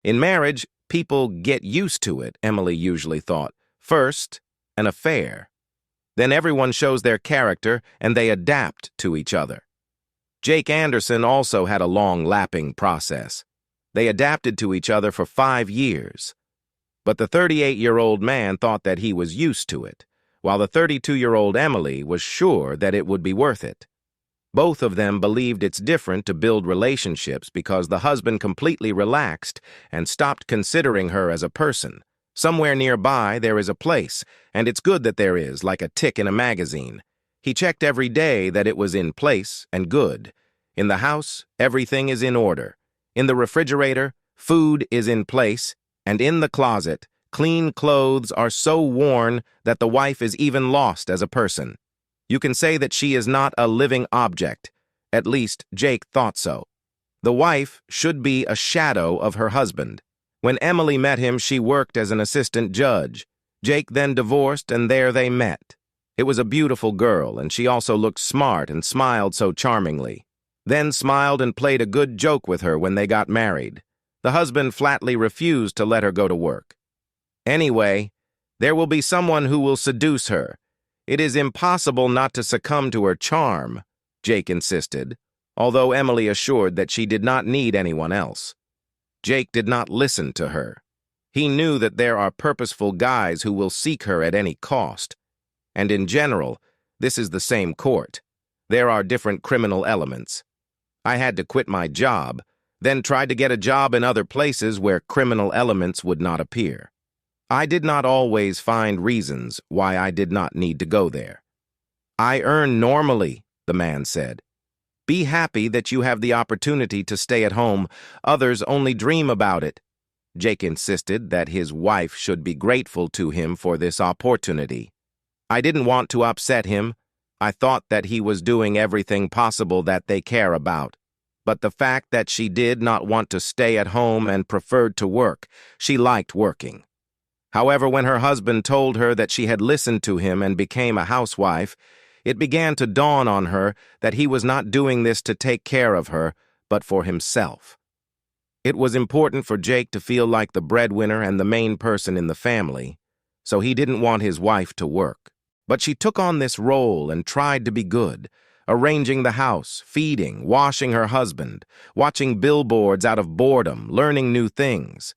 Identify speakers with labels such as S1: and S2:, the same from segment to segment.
S1: In marriage, people get used to it, Emily usually thought. First, an affair. Then everyone shows their character and they adapt to each other. Jake Anderson also had a long lapping process. They adapted to each other for 5 years. But the 38-year-old man thought that he was used to it, while the 32-year-old Emily was sure that it would be worth it. Both of them believed it's different to build relationships because the husband completely relaxed and stopped considering her as a person. Somewhere nearby there is a place, and it's good that there is, like a tick in a magazine. He checked every day that it was in place and good. In the house, everything is in order. In the refrigerator, food is in place, and in the closet, clean clothes are so worn that the wife is even lost as a person. You can say that she is not a living object. At least, Jake thought so. The wife should be a shadow of her husband. When Emily met him, she worked as an assistant judge. Jake then divorced, and there they met. It was a beautiful girl, and she also looked smart and smiled so charmingly. Then smiled and played a good joke with her when they got married. The husband flatly refused to let her go to work. Anyway, there will be someone who will seduce her. It is impossible not to succumb to her charm, Jake insisted, although Emily assured that she did not need anyone else. Jake did not listen to her. He knew that there are purposeful guys who will seek her at any cost. And in general, this is the same court. There are different criminal elements. I had to quit my job, then tried to get a job in other places where criminal elements would not appear. I did not always find reasons why I did not need to go there. I earn normally, the man said. Be happy that you have the opportunity to stay at home. Others only dream about it. Jake insisted that his wife should be grateful to him for this opportunity. I didn't want to upset him. I thought that he was doing everything possible that they care about. But the fact that she did not want to stay at home and preferred to work, she liked working. However, when her husband told her that she had listened to him and became a housewife, it began to dawn on her that he was not doing this to take care of her, but for himself. It was important for Jake to feel like the breadwinner and the main person in the family, so he didn't want his wife to work. But she took on this role and tried to be good, arranging the house, feeding, washing her husband, watching billboards out of boredom, learning new things.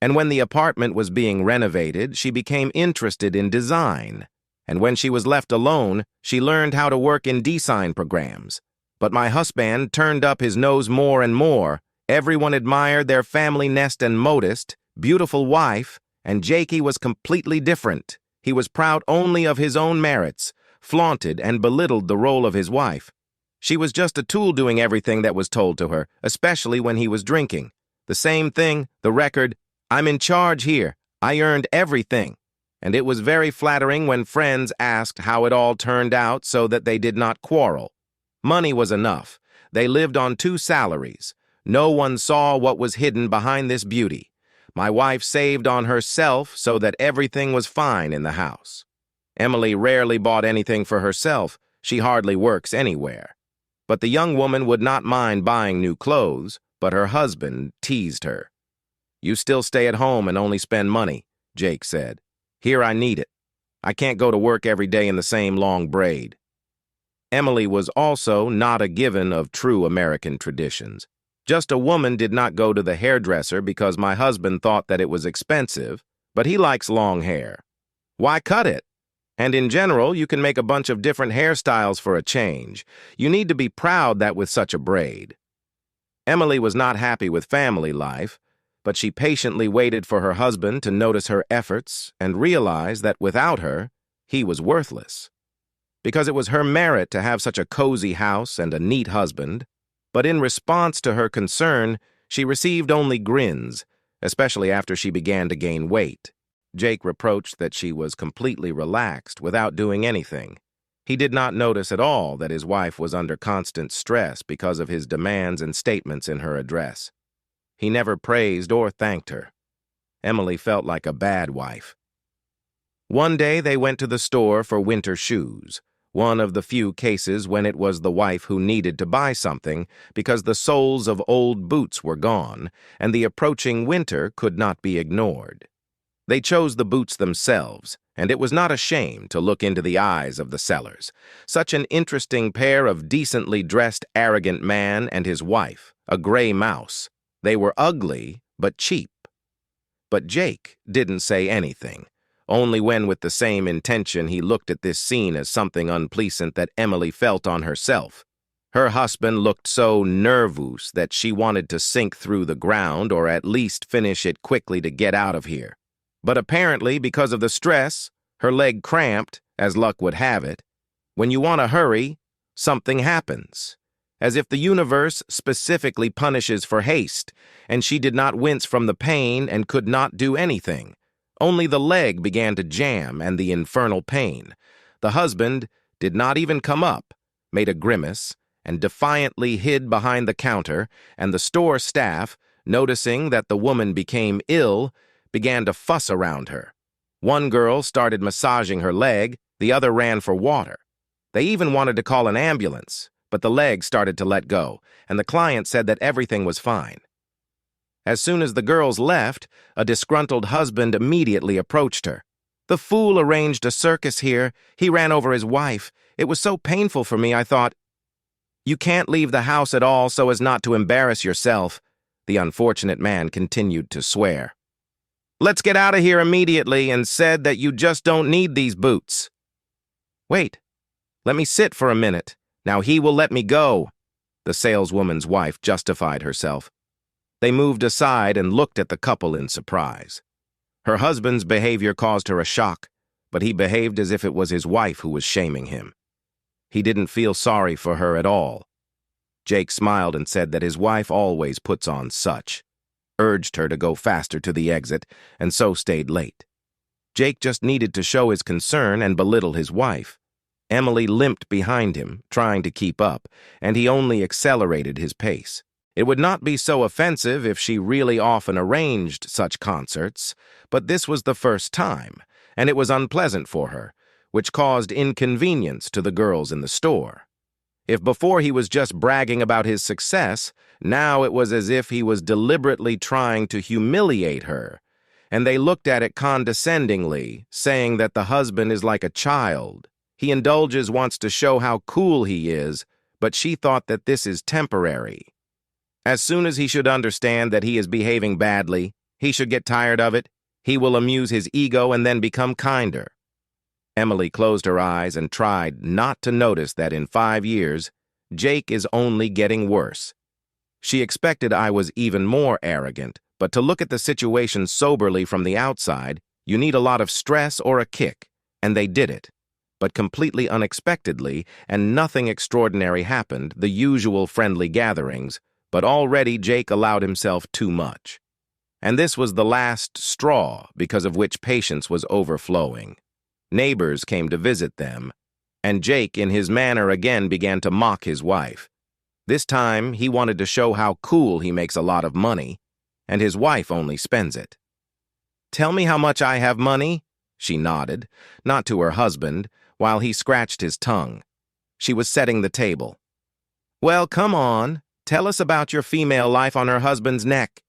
S1: And when the apartment was being renovated, she became interested in design. And when she was left alone, she learned how to work in design programs. But my husband turned up his nose more and more. Everyone admired their family nest and modest, beautiful wife, and Jakey was completely different. He was proud only of his own merits, flaunted and belittled the role of his wife. She was just a tool doing everything that was told to her, especially when he was drinking. The same thing, the record, I'm in charge here. I earned everything. And it was very flattering when friends asked how it all turned out so that they did not quarrel. Money was enough. They lived on 2 salaries. No one saw what was hidden behind this beauty. My wife saved on herself so that everything was fine in the house. Emily rarely bought anything for herself. She hardly works anywhere. But the young woman would not mind buying new clothes, but her husband teased her. You still stay at home and only spend money, Jake said. Here I need it. I can't go to work every day in the same long braid. Emily was also not a given of true American traditions. Just a woman did not go to the hairdresser because my husband thought that it was expensive, but he likes long hair. Why cut it? And in general, you can make a bunch of different hairstyles for a change. You need to be proud that with such a braid. Emily was not happy with family life, but she patiently waited for her husband to notice her efforts and realize that without her, he was worthless. Because it was her merit to have such a cozy house and a neat husband, but in response to her concern, she received only grins, especially after she began to gain weight. Jake reproached that she was completely relaxed without doing anything. He did not notice at all that his wife was under constant stress because of his demands and statements in her address. He never praised or thanked her. Emily felt like a bad wife. One day they went to the store for winter shoes. one of the few cases when it was the wife who needed to buy something because the soles of old boots were gone and the approaching winter could not be ignored. They chose the boots themselves, and it was not a shame to look into the eyes of the sellers. Such an interesting pair of decently dressed, arrogant man and his wife, a gray mouse. They were ugly, but cheap. But Jake didn't say anything, only when with the same intention he looked at this scene as something unpleasant that Emily felt on herself. Her husband looked so nervous that she wanted to sink through the ground or at least finish it quickly to get out of here. But apparently, because of the stress, her leg cramped, as luck would have it. When you want to hurry, something happens, as if the universe specifically punishes for haste, and she did not wince from the pain and could not do anything. Only the leg began to jam and the infernal pain. The husband did not even come up, made a grimace, and defiantly hid behind the counter, and the store staff, noticing that the woman became ill, began to fuss around her. One girl started massaging her leg, the other ran for water. They even wanted to call an ambulance, but the leg started to let go, and the client said that everything was fine. As soon as the girls left, a disgruntled husband immediately approached her. "The fool arranged a circus here. He ran over his wife. It was so painful for me, I thought, you can't leave the house at all so as not to embarrass yourself." The unfortunate man continued to swear. "Let's get out of here immediately," and said that you just don't need these boots. "Wait, let me sit for a minute. Now he will let me go," the saleswoman's wife justified herself. They moved aside and looked at the couple in surprise. Her husband's behavior caused her a shock, but he behaved as if it was his wife who was shaming him. He didn't feel sorry for her at all. Jake smiled and said that his wife always puts on such, urged her to go faster to the exit, and so stayed late. Jake just needed to show his concern and belittle his wife. Emily limped behind him, trying to keep up, and he only accelerated his pace. It would not be so offensive if she really often arranged such concerts, but this was the first time, and it was unpleasant for her, which caused inconvenience to the girls in the store. If before he was just bragging about his success, now it was as if he was deliberately trying to humiliate her, and they looked at it condescendingly, saying that the husband is like a child. He indulges, wants to show how cool he is, but she thought that this is temporary. As soon as he should understand that he is behaving badly, he should get tired of it, he will amuse his ego and then become kinder. Emily closed her eyes and tried not to notice that in 5 years, Jake is only getting worse. She expected I was even more arrogant, but to look at the situation soberly from the outside, you need a lot of stress or a kick, and they did it. But completely unexpectedly, and nothing extraordinary happened, the usual friendly gatherings, but already Jake allowed himself too much. And this was the last straw because of which patience was overflowing. Neighbors came to visit them, and Jake, in his manner, again began to mock his wife. This time, he wanted to show how cool he makes a lot of money, and his wife only spends it. "Tell me how much I have money?" She nodded, not to her husband, while he scratched his tongue. She was setting the table. "Well, come on. Tell us about your female life on her husband's neck."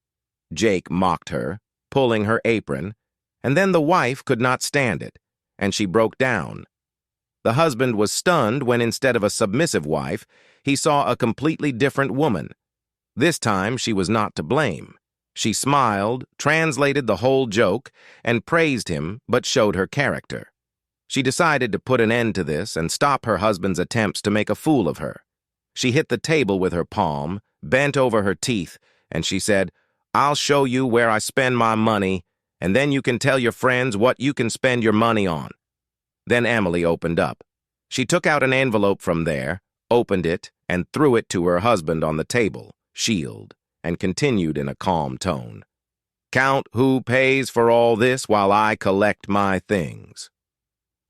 S1: Jake mocked her, pulling her apron, and then the wife could not stand it, and she broke down. The husband was stunned when instead of a submissive wife, he saw a completely different woman. This time she was not to blame. She smiled, translated the whole joke, and praised him, but showed her character. She decided to put an end to this and stop her husband's attempts to make a fool of her. She hit the table with her palm, bent over her teeth, and she said, "I'll show you where I spend my money, and then you can tell your friends what you can spend your money on." Then Emily opened up. She took out an envelope from there, opened it, and threw it to her husband on the table, shield, and continued in a calm tone. "Count who pays for all this while I collect my things."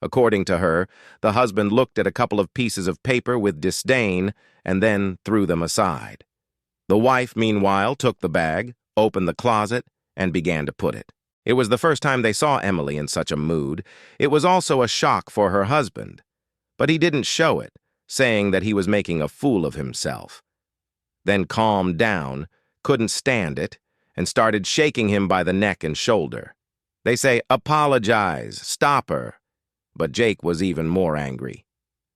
S1: According to her, the husband looked at a couple of pieces of paper with disdain and then threw them aside. The wife, meanwhile, took the bag, opened the closet, and began to put it. It was the first time they saw Emily in such a mood. It was also a shock for her husband. but he didn't show it, saying that he was making a fool of himself. Then calmed down, couldn't stand it, and started shaking him by the neck and shoulder. They say, "Apologize, stop her." But Jake was even more angry.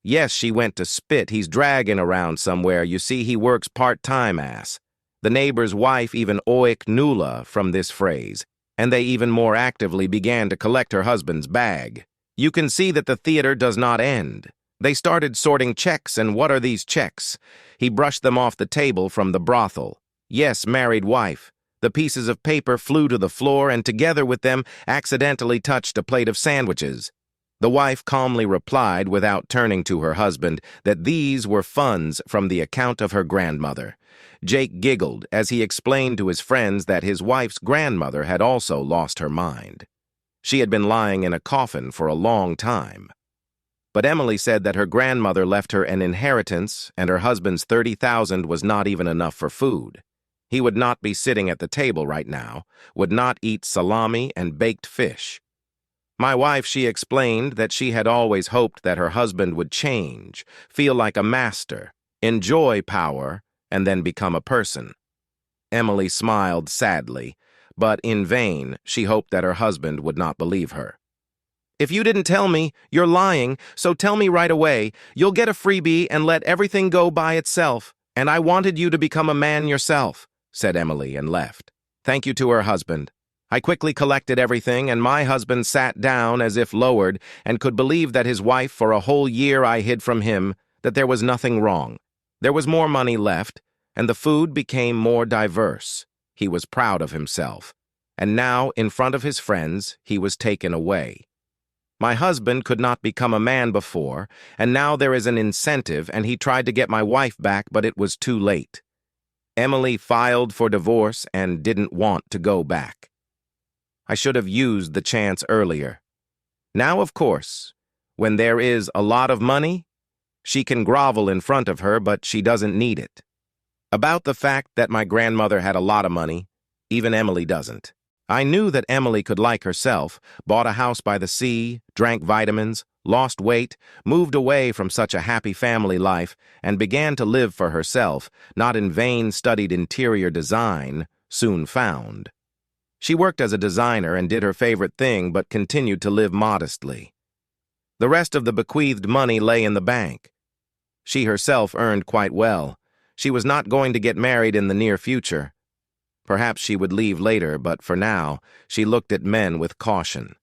S1: Yes, she went to spit. He's dragging around somewhere. You see, he works part-time ass. The neighbor's wife even oik nula from this phrase, and they even more actively began to collect her husband's bag. You can see that the theater does not end. They started sorting checks, and what are these checks? He brushed them off the table from the brothel. Yes, married wife. The pieces of paper flew to the floor, and together with them accidentally touched a plate of sandwiches. The wife calmly replied, without turning to her husband, that these were funds from the account of her grandmother. Jake giggled as he explained to his friends that his wife's grandmother had also lost her mind. She had been lying in a coffin for a long time. But Emily said that her grandmother left her an inheritance, and her husband's $30,000 was not even enough for food. He would not be sitting at the table right now, would not eat salami and baked fish. My wife, she explained that she had always hoped that her husband would change, feel like a master, enjoy power, and then become a person. Emily smiled sadly, but in vain she hoped that her husband would not believe her. "If you didn't tell me, you're lying, so tell me right away. You'll get a freebie and let everything go by itself, and I wanted you to become a man yourself," said Emily and left. Thank you to her husband. I quickly collected everything, and my husband sat down as if lowered and could believe that his wife, for a whole year I hid from him, that there was nothing wrong. There was more money left, and the food became more diverse. He was proud of himself. And now, in front of his friends, he was taken away. My husband could not become a man before, and now there is an incentive, and he tried to get my wife back, but it was too late. Emily filed for divorce and didn't want to go back. I should have used the chance earlier. Now, of course, when there is a lot of money, she can grovel in front of her, but she doesn't need it. About the fact that my grandmother had a lot of money, even Emily doesn't. I knew that Emily could like herself, bought a house by the sea, drank vitamins, lost weight, moved away from such a happy family life, and began to live for herself, not in vain studied interior design, soon found. She worked as a designer and did her favorite thing, but continued to live modestly. The rest of the bequeathed money lay in the bank. She herself earned quite well. She was not going to get married in the near future. Perhaps she would leave later, but for now, she looked at men with caution.